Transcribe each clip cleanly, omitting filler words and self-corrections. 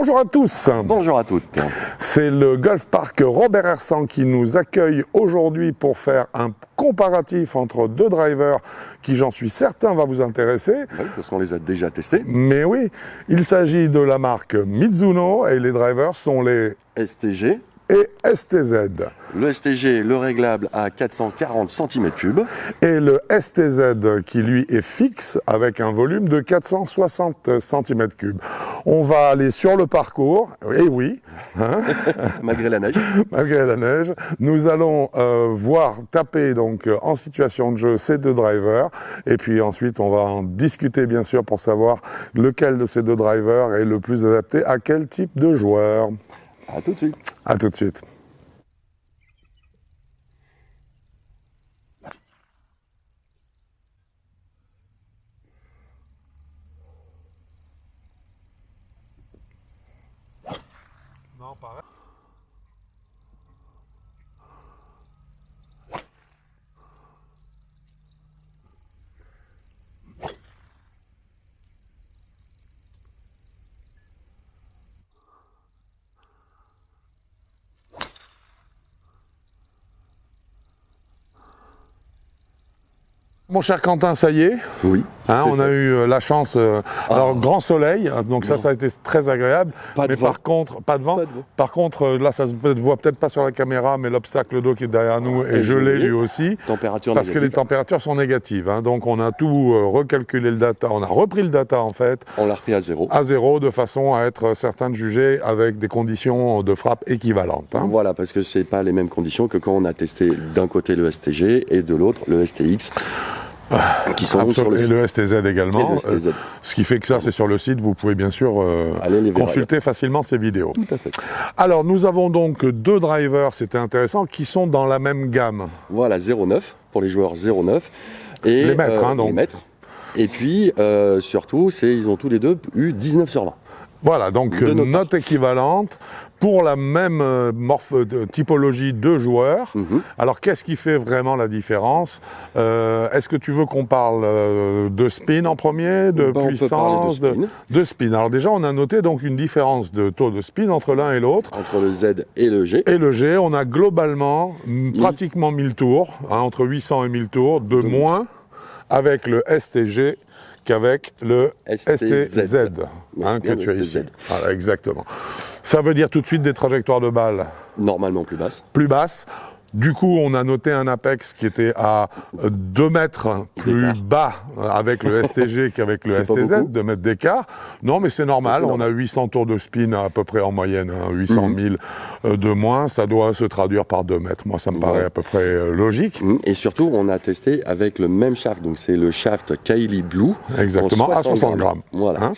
Bonjour à tous. Bonjour à toutes. C'est le Golf Park Robert Hersant qui nous accueille aujourd'hui pour faire un comparatif entre deux drivers qui, j'en suis certain, va vous intéresser. Oui, parce qu'on les a déjà testés. Mais oui, il s'agit de la marque Mizuno et les drivers sont les STG. Et STZ. Le STG, le réglable à 440 cm3. Et le STZ qui lui est fixe avec un volume de 460 cm3. On va aller sur le parcours, et oui. Hein, malgré la neige. Malgré la neige. Nous allons voir taper donc en situation de jeu ces deux drivers. Et puis ensuite on va en discuter bien sûr pour savoir lequel de ces deux drivers est le plus adapté à quel type de joueur. A tout de suite. A tout de suite. Non, pareil. Mon cher Quentin, ça y est. Oui. Hein, on a eu la chance, alors grand soleil, donc ça a été très agréable. Pas de mais vent. par contre, pas de vent. Pas de vent. Par contre, là, ça se voit peut-être pas sur la caméra, mais l'obstacle d'eau qui est derrière nous est gelé lui aussi. Température parce que les températures sont négatives. Hein, donc on a tout recalculé le data, on a repris le data en fait. On l'a repris à zéro. À zéro, de façon à être certain de juger avec des conditions de frappe équivalentes. Hein. Voilà, parce que c'est pas les mêmes conditions que quand on a testé d'un côté le STG et de l'autre le STX. Qui sont sur le et site. le STZ également. Et le STZ. Ce qui fait que ça, c'est sur le site. Vous pouvez bien sûr Allez consulter facilement ces vidéos. Tout à fait. Alors, nous avons donc deux drivers, c'était intéressant, qui sont dans la même gamme. Voilà, 0,9 pour les joueurs 0,9. Et Les mètres, hein, donc. Les mètres. Et puis, surtout, ils ont tous les deux eu 19 sur 20. Voilà, donc note équivalente pour la même typologie de joueurs. Alors, qu'est-ce qui fait vraiment la différence? Est-ce que tu veux qu'on parle de spin en premier, de puissance, de spin? Alors déjà, on a noté donc une différence de taux de spin entre l'un et l'autre. Entre le Z et le G. Et le G, on a globalement pratiquement 1000 tours, hein, entre 800 et 1000 tours, de moins avec le STG qu'avec le STZ, hein, que tu as ici. Voilà, exactement. Ça veut dire tout de suite des trajectoires de balles normalement plus basses. Plus basses. Du coup, on a noté un apex qui était à 2 mètres plus bas avec le STG qu'avec le STZ, 2 mètres d'écart. Non, mais c'est normal, on a 800 tours de spin à peu près en moyenne, hein, 800 000 de moins, ça doit se traduire par 2 mètres. Moi, ça me paraît à peu près logique. Et surtout, on a testé avec le même shaft, donc c'est le shaft Kylie Blue. Exactement, à 60 grammes. Voilà. Hein,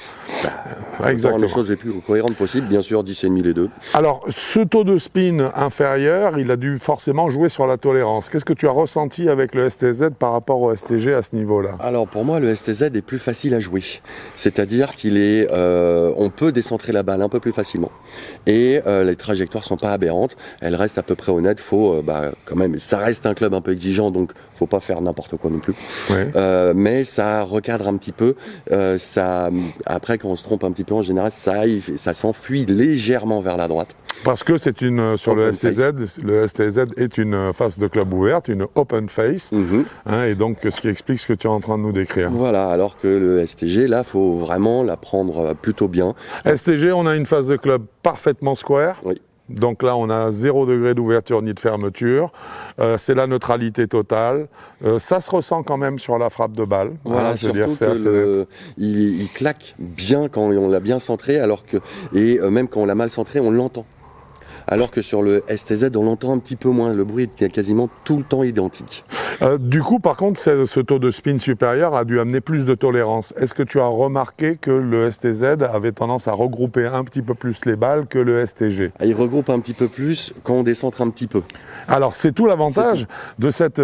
exactement. Les choses les plus cohérentes possibles, bien sûr, 10,5 les deux. Alors, ce taux de spin inférieur, il a dû forcément jouer sur la tolérance. Qu'est-ce que tu as ressenti avec le STZ par rapport au STG à ce niveau-là? Alors pour moi, le STZ est plus facile à jouer. C'est-à-dire on peut décentrer la balle un peu plus facilement. Et les trajectoires sont pas aberrantes. Elles restent à peu près honnêtes. Faut quand même, ça reste un club un peu exigeant, donc faut pas faire n'importe quoi non plus. Ouais. Mais ça recadre un petit peu. Après, quand on se trompe un petit peu, en général, ça s'enfuit légèrement vers la droite. Parce que c'est sur le STZ est une face de club ouverte, une open face, hein, et donc ce qui explique ce que tu es en train de nous décrire. Voilà, alors que le STG, là, faut vraiment la prendre plutôt bien. STG, on a une face de club parfaitement square. Oui. Donc là, on a 0 degré d'ouverture ni de fermeture. C'est la neutralité totale. Ça se ressent quand même sur la frappe de balle. Voilà, je veux dire, il claque bien quand on l'a bien centré, même quand on l'a mal centré, on l'entend. Alors que sur le STZ, on l'entend un petit peu moins. Le bruit est quasiment tout le temps identique. Du coup, par contre, ce taux de spin supérieur a dû amener plus de tolérance. Est-ce que tu as remarqué que le STZ avait tendance à regrouper un petit peu plus les balles que le STG? Il regroupe un petit peu plus quand on décentre un petit peu. Alors, c'est tout l'avantage de cette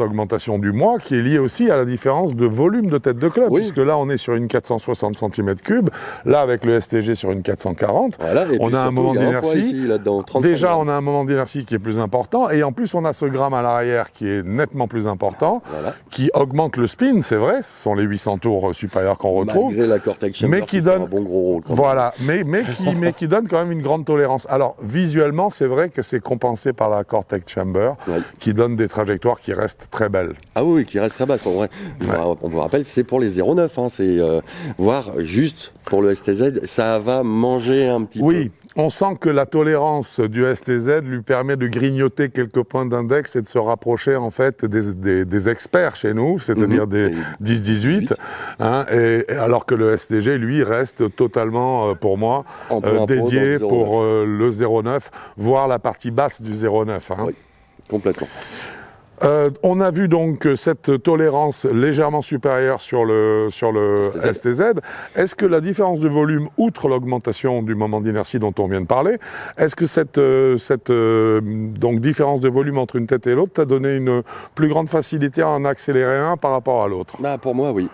augmentation du mois qui est liée aussi à la différence de volume de tête de club, puisque là, on est sur une 460 cm3, là, avec le STG sur une 440, voilà, on a un moment d'inertie d'inertie là-dedans. Déjà, on a un moment d'inertie qui est plus important, et en plus, on a ce gramme à l'arrière qui est nettement plus important, qui augmente le spin, c'est vrai, ce sont les 800 tours supérieurs qu'on retrouve. Malgré la Cortex Chamber mais qui donne un bon gros rôle. Voilà, mais qui donne quand même une grande tolérance. Alors, visuellement, c'est vrai que c'est compensé par la Cortex Chamber, qui donne des trajectoires qui restent très belles. Ah oui, qui restent très basses. En vrai, on vous rappelle, c'est pour les 0,9, hein, c'est voire juste pour le STZ, ça va manger un petit peu. Oui, on sent que la tolérance du STZ lui permet de grignoter quelques points d'index et de se rapprocher en fait des experts chez nous, c'est-à-dire des 10-18, hein, alors que le STG, lui, reste totalement, pour moi, dédié pour le 0,9, voire la partie basse du 0,9. Hein. Oui, complètement. On a vu donc cette tolérance légèrement supérieure sur le STZ. Est-ce que la différence de volume, outre l'augmentation du moment d'inertie dont on vient de parler, est-ce que cette donc différence de volume entre une tête et l'autre t'a donné une plus grande facilité à en accélérer un par rapport à l'autre? Bah, pour moi, oui.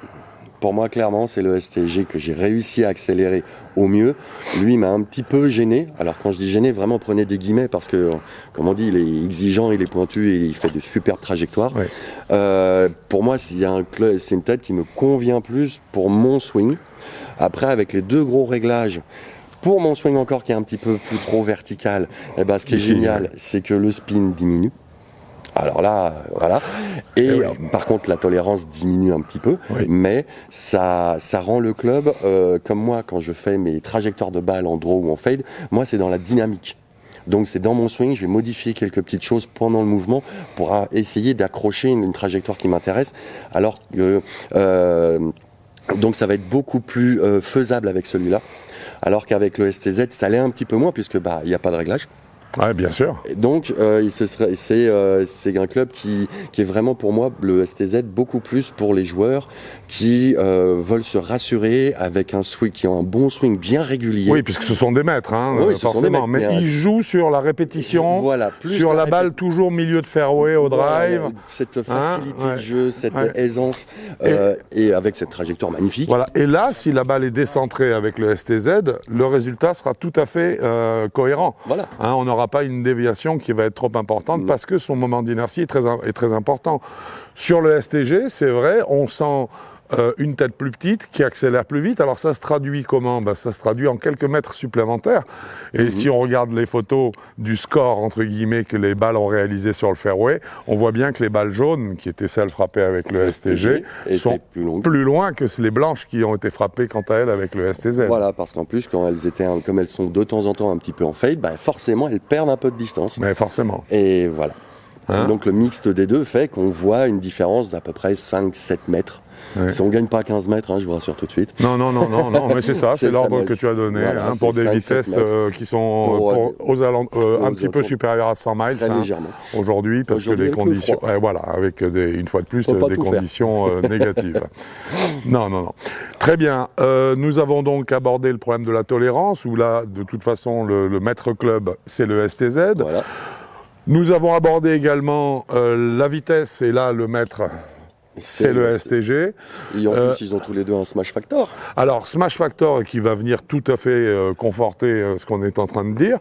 Pour moi, clairement, c'est le STG que j'ai réussi à accélérer au mieux. Lui, il m'a un petit peu gêné. Alors, quand je dis gêné, vraiment, prenez des guillemets parce que, comme on dit, il est exigeant, il est pointu et il fait de superbes trajectoires. Ouais. Pour moi, c'est une tête qui me convient plus pour mon swing. Après, avec les deux gros réglages, pour mon swing encore qui est un petit peu plus trop vertical, eh ben, ce qui est génial, c'est que le spin diminue. Alors là, voilà. Et par contre, la tolérance diminue un petit peu, mais ça rend le club, comme moi, quand je fais mes trajectoires de balle en draw ou en fade, moi, c'est dans la dynamique. Donc, c'est dans mon swing, je vais modifier quelques petites choses pendant le mouvement pour essayer d'accrocher une trajectoire qui m'intéresse. Alors que, donc, ça va être beaucoup plus faisable avec celui-là. Alors qu'avec le STZ, ça l'est un petit peu moins, puisque il n'y a pas de réglage. Ouais, bien sûr. Donc, c'est un club qui est vraiment pour moi, le STZ, beaucoup plus pour les joueurs qui veulent se rassurer avec un swing, qui ont un bon swing bien régulier. Oui, puisque ce sont des maîtres, hein, oui, forcément. Mais ils jouent sur la répétition, voilà, sur la balle toujours milieu de fairway au drive. Voilà, cette facilité de jeu, cette aisance, et avec cette trajectoire magnifique. Voilà. Et là, si la balle est décentrée avec le STZ, le résultat sera tout à fait cohérent. Voilà. Hein, on n'aura pas une déviation qui va être trop importante parce que son moment d'inertie est très important. Sur le STG, c'est vrai, on sent une tête plus petite qui accélère plus vite. Alors ça se traduit comment? Ça se traduit en quelques mètres supplémentaires. Et si on regarde les photos du score, entre guillemets, que les balles ont réalisé sur le fairway, on voit bien que les balles jaunes, qui étaient celles frappées avec le STG, sont plus loin que les blanches qui ont été frappées quant à elles avec le STZ. Voilà, parce qu'en plus, quand elles étaient, comme elles sont de temps en temps un petit peu en fade, forcément, elles perdent un peu de distance. Mais forcément. Et voilà. Hein? Donc le mixte des deux fait qu'on voit une différence d'à peu près 5-7 mètres. Ouais. Si on ne gagne pas 15 mètres, je vous rassure tout de suite. Non, mais c'est ça, c'est l'ordre que tu as donné, voilà, pour des vitesses qui sont un petit peu supérieures à 100 miles aujourd'hui, parce que les conditions, voilà, avec une fois de plus, des conditions négatives. Non. Très bien, nous avons donc abordé le problème de la tolérance, où là, de toute façon, le maître club, c'est le STZ. Voilà. Nous avons abordé également la vitesse, et là, le maître... C'est le STG. Et en plus, ils ont tous les deux un Smash Factor. Alors, Smash Factor qui va venir tout à fait conforter ce qu'on est en train de dire.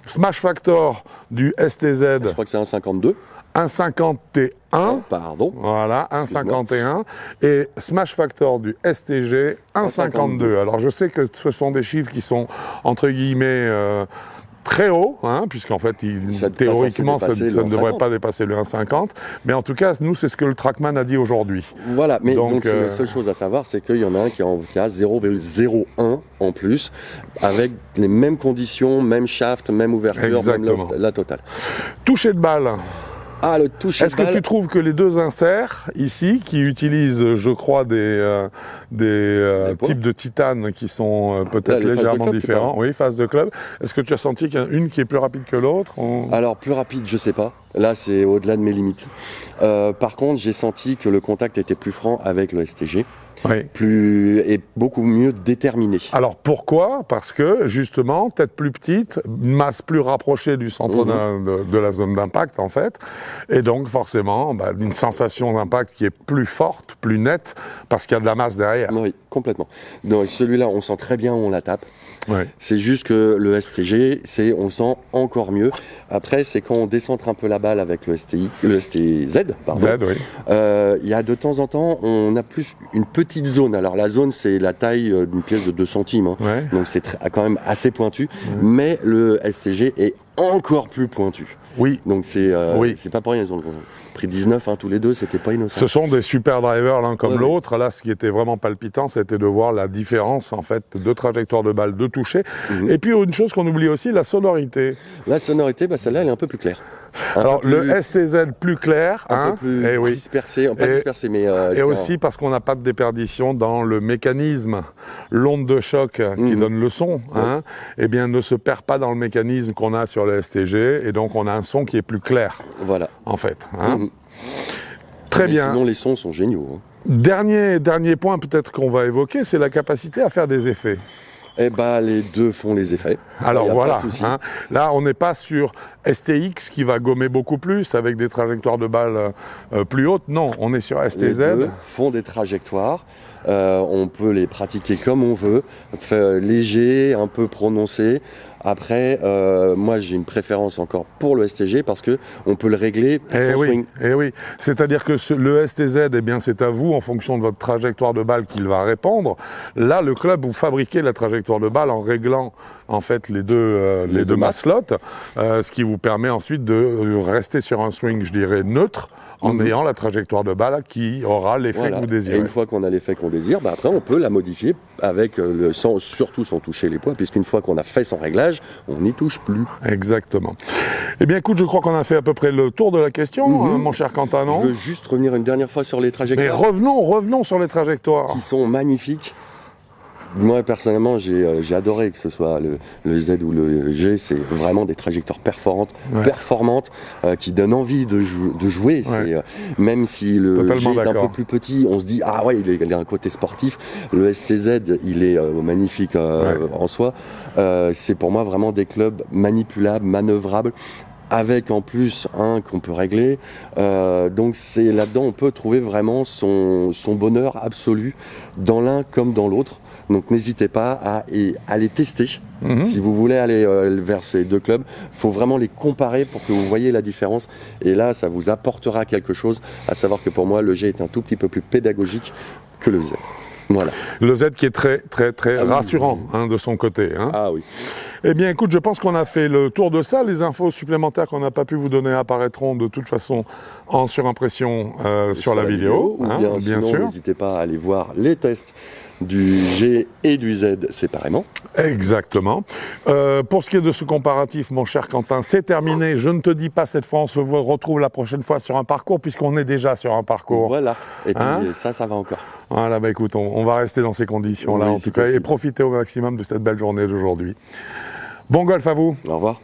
Smash Factor du STZ. Je crois que c'est un 52. 1,51. Pardon. Voilà, 1,51. Et Smash Factor du STG, 1,52. Alors, je sais que ce sont des chiffres qui sont, entre guillemets... très haut, hein, puisqu'en fait, théoriquement, ça ne devrait pas dépasser le 1,50. Mais en tout cas, nous, c'est ce que le TrackMan a dit aujourd'hui. Voilà, mais donc la seule chose à savoir, c'est qu'il y en a un qui a 0,01 en plus, avec les mêmes conditions, même shaft, même ouverture, même la totale. Toucher de balle. Ah, le toucher de balle. Est-ce que tu trouves que les deux inserts, ici, qui utilisent, je crois, des types de titane qui sont peut-être légèrement différents, oui, phase de club, est-ce que tu as senti qu'il y en a une qui est plus rapide que l'autre? Alors, plus rapide, je sais pas. Là, c'est au-delà de mes limites. Par contre, j'ai senti que le contact était plus franc avec le STG. Oui. Et beaucoup mieux déterminé. Alors pourquoi? Parce que justement, tête plus petite, masse plus rapprochée du centre de la zone d'impact en fait, Et donc, forcément, une sensation d'impact qui est plus forte, plus nette, parce qu'il y a de la masse derrière. Oui, complètement. Donc celui-là, on sent très bien où on la tape. Oui. C'est juste que le STG, on le sent encore mieux. Après, c'est quand on décentre un peu la balle avec le STZ, pardon. Z, oui. Il y a de temps en temps, on a plus une petite zone. Alors la zone, c'est la taille d'une pièce de 2 centimes. Hein. Ouais. Donc c'est quand même assez pointu. Mais le STG est encore plus pointu. Oui. Donc c'est pas pour rien. Ils ont pris 19 hein, tous les deux, c'était pas innocent. Ce sont des super drivers l'un comme Ouais, l'autre. Là, ce qui était vraiment palpitant, c'était de voir la différence en fait de trajectoire de balle, de toucher. Et puis une chose qu'on oublie aussi, la sonorité. La sonorité, celle-là, elle est un peu plus claire. Alors le STZ plus clair, un peu plus dispersé, pas dispersé, mais et aussi parce qu'on n'a pas de déperdition dans le mécanisme. L'onde de choc qui donne le son, eh bien, ne se perd pas dans le mécanisme qu'on a sur le STG, et donc on a un son qui est plus clair. Voilà. En fait. Très bien. Sinon, les sons sont géniaux. Hein. Dernier point peut-être qu'on va évoquer, c'est la capacité à faire des effets. Eh les deux font les effets. Alors voilà, là on n'est pas sur STX qui va gommer beaucoup plus avec des trajectoires de balles plus hautes. Non, on est sur STZ. Les deux font des trajectoires. On peut les pratiquer comme on veut, léger, un peu prononcé. Après, moi j'ai une préférence encore pour le STG parce que on peut le régler pour son swing. Eh oui, c'est-à-dire que le STZ, eh bien c'est à vous en fonction de votre trajectoire de balle qu'il va répondre. Là, le club, vous fabriquez la trajectoire de balle en réglant en fait les deux mass slots, ce qui vous permet ensuite de rester sur un swing, je dirais, neutre, en ayant la trajectoire de balle qui aura l'effet que vous désirez. Et une fois qu'on a l'effet qu'on désire, après on peut la modifier avec surtout sans toucher les poids, puisqu'une fois qu'on a fait son réglage, on n'y touche plus. Exactement. Eh bien écoute, je crois qu'on a fait à peu près le tour de la question, mon cher Quentin, non ? Je veux juste revenir une dernière fois sur les trajectoires. Mais revenons sur les trajectoires. Qui sont magnifiques. Moi, personnellement, j'ai adoré que ce soit le Z ou le G. C'est vraiment des trajectoires performantes qui donnent envie de jouer. Ouais. Même si le Totalement G est un peu plus petit, on se dit « Ah ouais, il a un côté sportif ». Le STZ, il est magnifique en soi. C'est pour moi vraiment des clubs manipulables, manœuvrables, avec en plus un qu'on peut régler. Donc c'est là-dedans, on peut trouver vraiment son bonheur absolu dans l'un comme dans l'autre. Donc n'hésitez pas à les tester. Si vous voulez aller vers ces deux clubs, il faut vraiment les comparer pour que vous voyez la différence. Et là, ça vous apportera quelque chose, à savoir que pour moi, le G est un tout petit peu plus pédagogique que le Z. Voilà. Le Z qui est très rassurant de son côté. Ah oui. Eh bien écoute, je pense qu'on a fait le tour de ça. Les infos supplémentaires qu'on n'a pas pu vous donner apparaîtront de toute façon en surimpression sur la vidéo. Ou bien sûr. N'hésitez pas à aller voir les tests du G et du Z séparément. Exactement. Pour ce qui est de ce comparatif, mon cher Quentin, c'est terminé. Je ne te dis pas cette fois, on se retrouve la prochaine fois sur un parcours, puisqu'on est déjà sur un parcours. Voilà. Et puis ça va encore. Voilà, écoute, on va rester dans ces conditions-là, en tout cas, et profiter au maximum de cette belle journée d'aujourd'hui. Bon golf à vous. Au revoir.